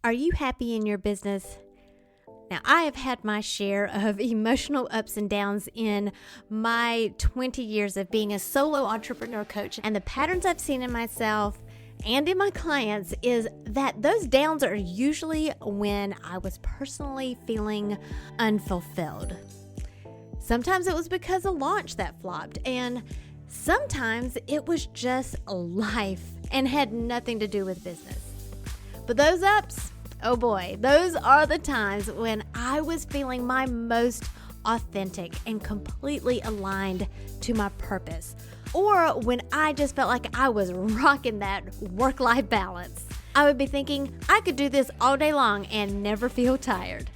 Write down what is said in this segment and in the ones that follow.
Are you happy in your business? Now, I have had my share of emotional ups and downs in my 20 years of being a solo entrepreneur coach. And the patterns I've seen in myself and in my clients is that those downs are usually when I was personally feeling unfulfilled. Sometimes it was because a launch that flopped, and sometimes it was just life and had nothing to do with business. But those ups, oh boy, those are the times when I was feeling my most authentic and completely aligned to my purpose, or when I just felt like I was rocking that work-life balance. I would be thinking I could do this all day long and never feel tired.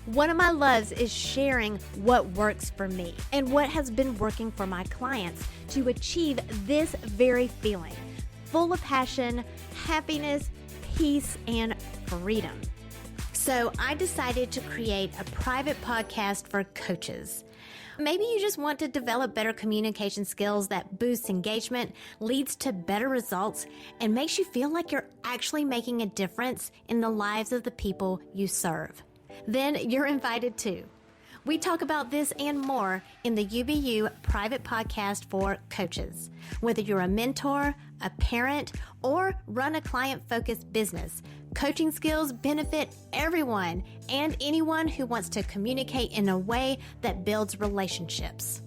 One of my loves is sharing what works for me and what has been working for my clients to achieve this very feeling, full of passion, happiness, peace, and freedom. So I decided to create a private podcast for coaches. Maybe you just want to develop better communication skills that boosts engagement, leads to better results, and makes you feel like you're actually making a difference in the lives of the people you serve. Then you're invited too. We talk about this and more in the UBU private podcast for coaches. Whether you're a mentor, a parent, or run a client-focused business, coaching skills benefit everyone and anyone who wants to communicate in a way that builds relationships.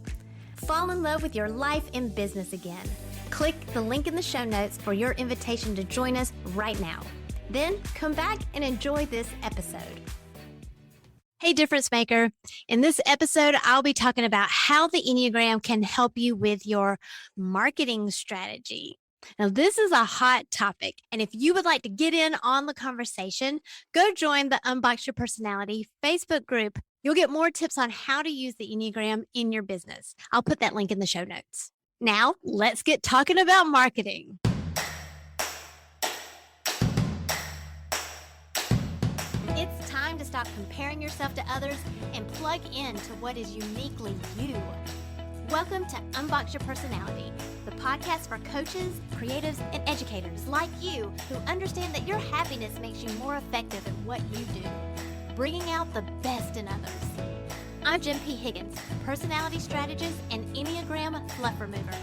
Fall in love with your life and business again. Click the link in the show notes for your invitation to join us right now. Then come back and enjoy this episode. Hey, difference maker. In this episode, I'll be talking about how the Enneagram can help you with your marketing strategy. Now, this is a hot topic, and if you would like to get in on the conversation, go join the Unbox Your Personality Facebook group. You'll get more tips on how to use the Enneagram in your business. I'll put that link in the show notes. Now, let's get talking about marketing. It's time to stop comparing yourself to others and plug in to what is uniquely you. Welcome to Unbox Your Personality, the podcast for coaches, creatives, and educators like you who understand that your happiness makes you more effective at what you do, bringing out the best in others. I'm Jen P. Higgins, personality strategist and Enneagram fluff remover.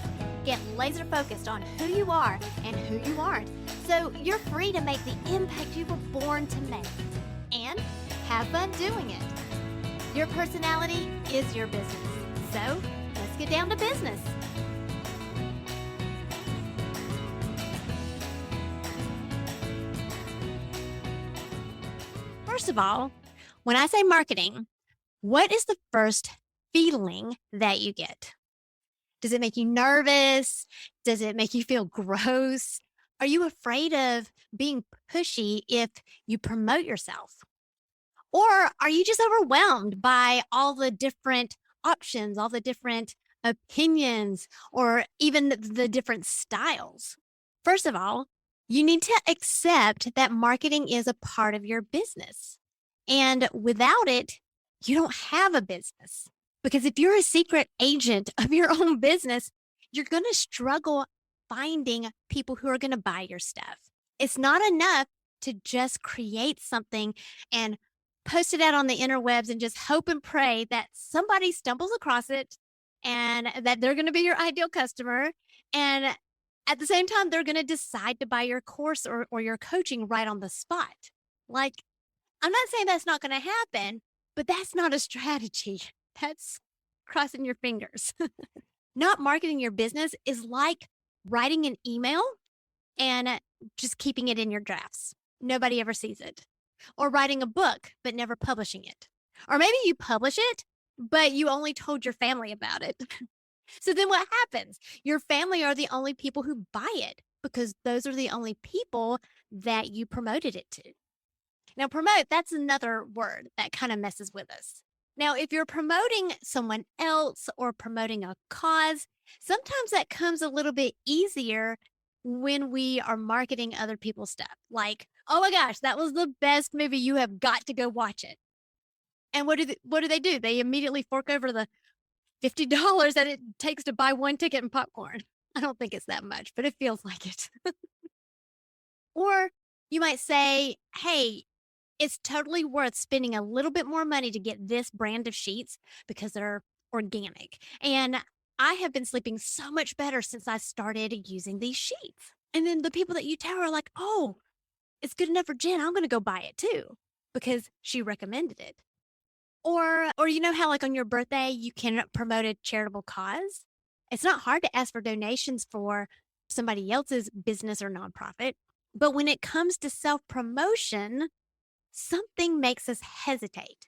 Get laser focused on who you are and who you aren't, so you're free to make the impact you were born to make. And have fun doing it. Your personality is your business. So let's get down to business. First of all, when I say marketing, what is the first feeling that you get? Does it make you nervous? Does it make you feel gross? Are you afraid of being pushy if you promote yourself? Or are you just overwhelmed by all the different options, all the different opinions, or even the different styles? First of all, you need to accept that marketing is a part of your business. And without it, you don't have a business. Because if you're a secret agent of your own business, you're going to struggle finding people who are going to buy your stuff. It's not enough to just create something and post it out on the interwebs and just hope and pray that somebody stumbles across it and that they're going to be your ideal customer. And at the same time, they're going to decide to buy your course or your coaching right on the spot. Like, I'm not saying that's not going to happen, but that's not a strategy. That's crossing your fingers. Not marketing your business is like writing an email and just keeping it in your drafts. Nobody ever sees it. Or writing a book, but never publishing it. Or maybe you publish it, but you only told your family about it. So then what happens? Your family are the only people who buy it because those are the only people that you promoted it to. Now, promote, that's another word that kind of messes with us. Now, if you're promoting someone else or promoting a cause, sometimes that comes a little bit easier when we are marketing other people's stuff. Like, oh my gosh, that was the best movie. You have got to go watch it. And what do they do? They immediately fork over the $50 that it takes to buy one ticket and popcorn. I don't think it's that much, but it feels like it. Or you might say, hey, It's totally worth spending a little bit more money to get this brand of sheets because they're organic. And I have been sleeping so much better since I started using these sheets. And then the people that you tell are like, oh, it's good enough for Jen. I'm going to go buy it too because she recommended it. Or you know how like on your birthday you can promote a charitable cause? It's not hard to ask for donations for somebody else's business or nonprofit. But when it comes to self-promotion, something makes us hesitate.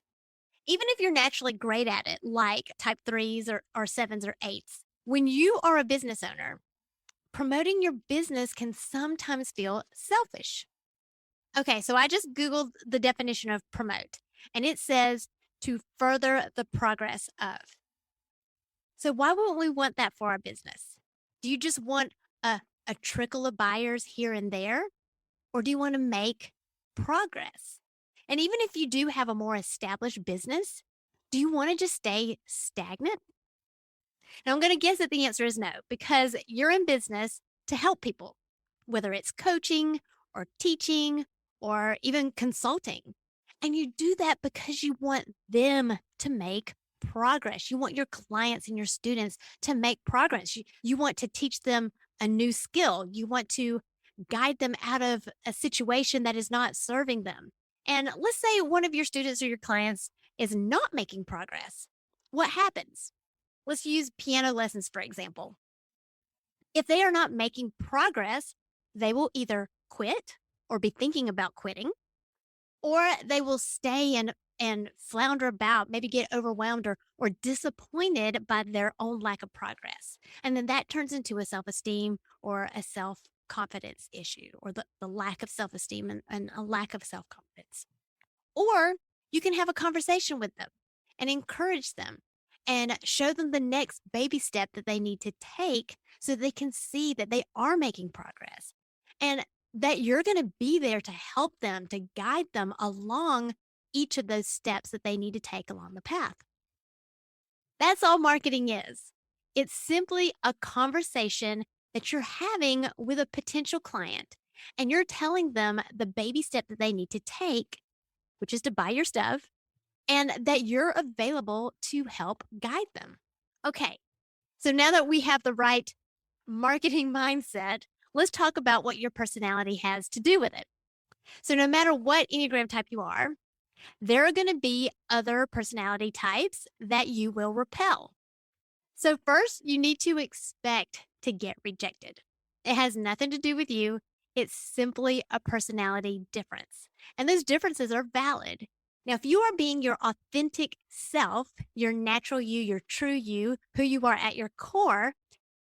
Even if you're naturally great at it, like type threes or sevens or eights, when you are a business owner, promoting your business can sometimes feel selfish. Okay, so I just Googled the definition of promote, and it says to further the progress of. So, why wouldn't we want that for our business? Do you just want a trickle of buyers here and there? Or do you want to make progress? And even if you do have a more established business, do you want to just stay stagnant? Now, I'm going to guess that the answer is no, because you're in business to help people, whether it's coaching or teaching or even consulting. And you do that because you want them to make progress. You want your clients and your students to make progress. You want to teach them a new skill. You want to guide them out of a situation that is not serving them. And let's say one of your students or your clients is not making progress. What happens? Let's use piano lessons, for example. If they are not making progress, they will either quit or be thinking about quitting, or they will stay and flounder about, maybe get overwhelmed or disappointed by their own lack of progress. And then that turns into a self-esteem or a self-confidence issue, or the lack of self-esteem and a lack of self-confidence. Or you can have a conversation with them and encourage them and show them the next baby step that they need to take so they can see that they are making progress and that you're going to be there to help them, to guide them along each of those steps that they need to take along the path. That's all marketing is. It's simply a conversation that you're having with a potential client, and you're telling them the baby step that they need to take, which is to buy your stuff, and that you're available to help guide them. Okay, so now that we have the right marketing mindset, let's talk about what your personality has to do with it. So, no matter what Enneagram type you are, there are going to be other personality types that you will repel. So, first, you need to expect to get rejected. It has nothing to do with you, it's simply a personality difference. And those differences are valid. Now, if you are being your authentic self, your natural you, your true you, who you are at your core,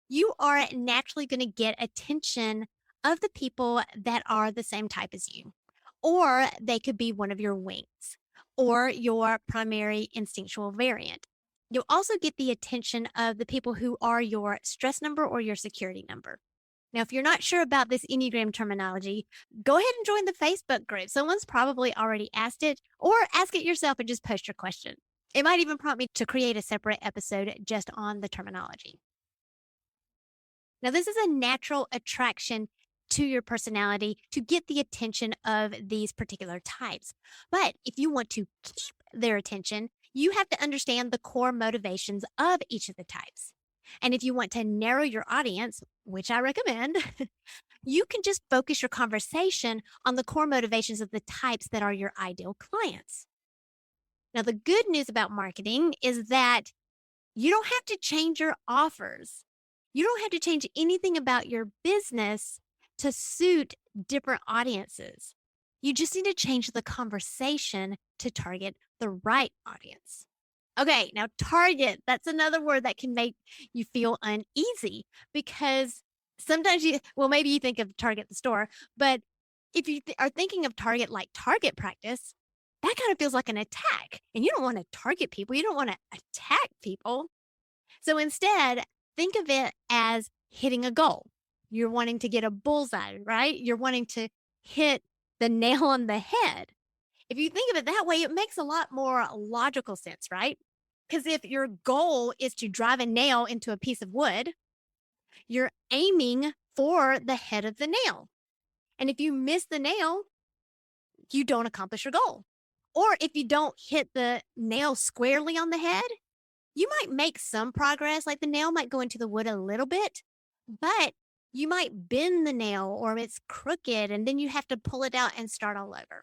you are naturally going to get attention of the people that are the same type as you. Or they could be one of your wings or your primary instinctual variant. You'll also get the attention of the people who are your stress number or your security number. Now, if you're not sure about this Enneagram terminology, go ahead and join the Facebook group. Someone's probably already asked it, or ask it yourself and just post your question. It might even prompt me to create a separate episode just on the terminology. Now, this is a natural attraction to your personality to get the attention of these particular types. But if you want to keep their attention, you have to understand the core motivations of each of the types. And if you want to narrow your audience, which I recommend, you can just focus your conversation on the core motivations of the types that are your ideal clients. Now, the good news about marketing is that you don't have to change your offers. You don't have to change anything about your business to suit different audiences. You just need to change the conversation to target the right audience. Okay, now target, that's another word that can make you feel uneasy because sometimes maybe you think of Target the store, but if you are thinking of Target like target practice, that kind of feels like an attack. And you don't want to target people, you don't want to attack people. So instead, think of it as hitting a goal. You're wanting to get a bullseye, right? You're wanting to hit the nail on the head. If you think of it that way, it makes a lot more logical sense, right? Because if your goal is to drive a nail into a piece of wood, you're aiming for the head of the nail. And if you miss the nail, you don't accomplish your goal. Or if you don't hit the nail squarely on the head, you might make some progress, like the nail might go into the wood a little bit, but you might bend the nail or it's crooked and then you have to pull it out and start all over.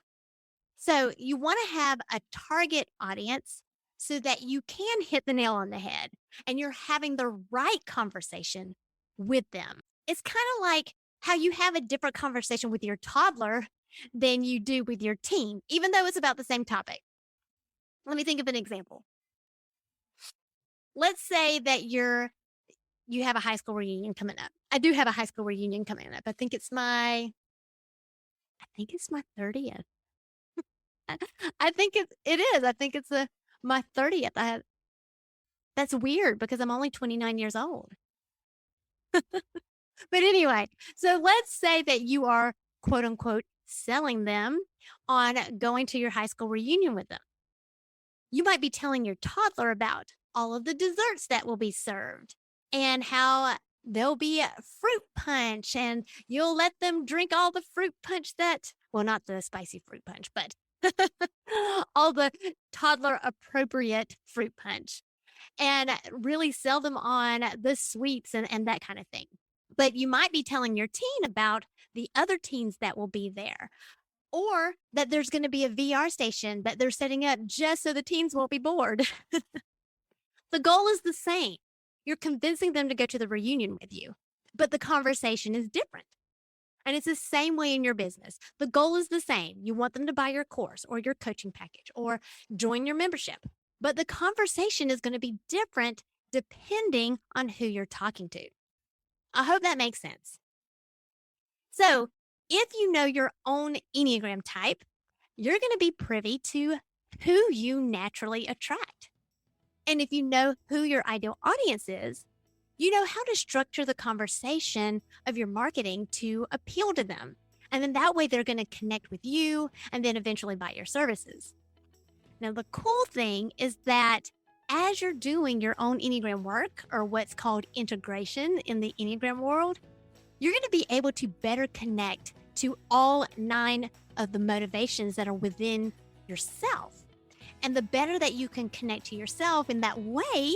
So you want to have a target audience so that you can hit the nail on the head and you're having the right conversation with them. It's kind of like how you have a different conversation with your toddler than you do with your teen, even though it's about the same topic. Let me think of an example. Let's say that you have a high school reunion coming up. I do have a high school reunion coming up. I think it's my 30th. I think it is. I think it's my 30th. That's weird because I'm only 29 years old. But anyway, so let's say that you are, quote unquote, selling them on going to your high school reunion with them. You might be telling your toddler about all of the desserts that will be served and how there'll be a fruit punch and you'll let them drink all the fruit punch not the spicy fruit punch, but all the toddler appropriate fruit punch, and really sell them on the sweets and that kind of thing. But you might be telling your teen about the other teens that will be there, or that there's going to be a VR station that they're setting up just so the teens won't be bored. The goal is the same. You're convincing them to go to the reunion with you, but the conversation is different. And it's the same way in your business. The goal is the same. You want them to buy your course or your coaching package or join your membership. But the conversation is going to be different depending on who you're talking to. I hope that makes sense. So if you know your own Enneagram type, you're going to be privy to who you naturally attract. And if you know who your ideal audience is, you know how to structure the conversation of your marketing to appeal to them. And then that way they're going to connect with you and then eventually buy your services. Now, the cool thing is that as you're doing your own Enneagram work, or what's called integration in the Enneagram world, you're going to be able to better connect to all 9 of the motivations that are within yourself. And the better that you can connect to yourself in that way,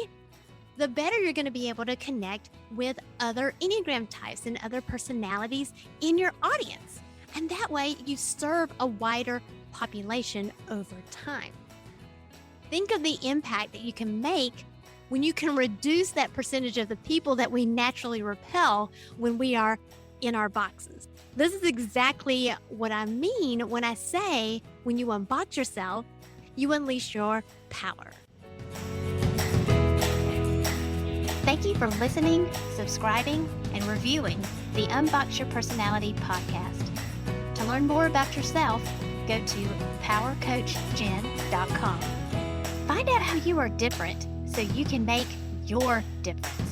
the better you're going to be able to connect with other Enneagram types and other personalities in your audience. And that way you serve a wider population over time. Think of the impact that you can make when you can reduce that percentage of the people that we naturally repel when we are in our boxes. This is exactly what I mean when I say when you unbox yourself, you unleash your power. Thank you for listening, subscribing, and reviewing the Unbox Your Personality podcast. To learn more about yourself, go to powercoachjen.com. Find out how you are different so you can make your difference.